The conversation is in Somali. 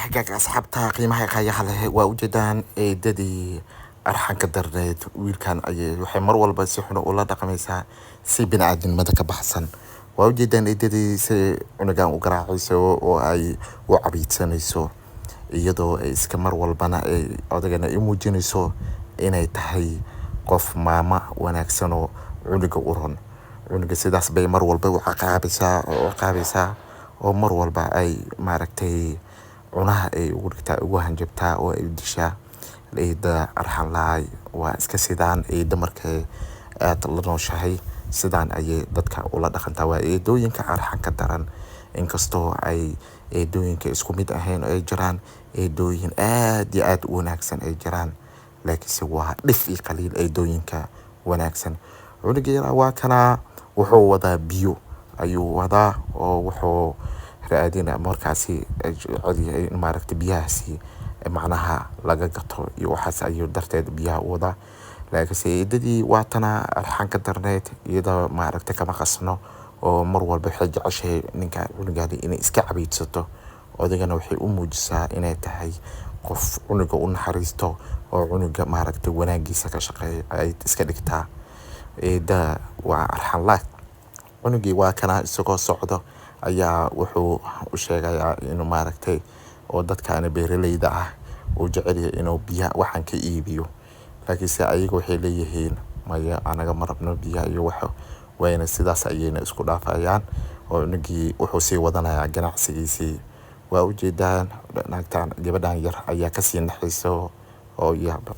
hagaag asxaabta qiimaha qayaha leh waa ujeedaan eedadii arxanka darneed wiilkan ayay waxay mar walba si xun ula dhaqmaysaa si bini'aadamnimada ka baxsan. waa ujeedaan eedadii si cunugan u garaacayso oo ay u cabiidsanayso iyadoo ay iska mar walbana ay odagana u muujinayso inay tahay qof maama wanaagsan oo cunuga u ron. cunuga sidaas bay mar walba u caqaabaysaa oo mar walba ay maaragtay cunaha ay ugu dhigtaa ugu hanjabtaa oo ay dishaa. eeda arxan lahay waa iska sidaan eeda markay aad la nooshahay sidaan ayay dadka ula dhaqantaa. waa eedooyinka arxanka daran inkastoo ay eedooyinka isku mid ahayn ay jiraan eedooyin aad iyo aad u wanaagsan ay jiraan, laakiinse waa dhif iyo qaliil eedooyinka wanaagsan. cunuga yaraa waa kana wuxuu wadaa biyo ayuu wadaa oo wuxuu raadina markaasi cadi maaragtay biyahaasi macnaha laga gato iyo waxaas ayuu darteed biyaha u wadaa. laakiinse eedadii waa tana arxanka darneed iyadoo maaragtay kama qasno oo mar walba waxay jeceshahay ninka cunugaadi inay iska cabiidsato. odagana waxay u muujisaa inay tahay qof cunuga u naxariisto oo cunuga maaragtay wanaagiisa ka shaqeeya ay iska dhigtaa. eeda waa arxan laag. cunugii waa kana isagoo socdo ayaa wuxuu u sheegayaa inuu maaragtay oo dadkaana beeraleyda ah uu jecel yahay inuu biyaha waxaan ka iibiyo, laakiinse ayaga waxay leeyihiin maya anaga ma rabno biyaha iyo waxa wayna sidaas ayayna isku dhaafayaan oo cunugii wuxuu sii wadanayaa ganacsigiisii. waa ujeedaan naagtaan gabadhan yar ayaa kasii naxayso oo yaaba.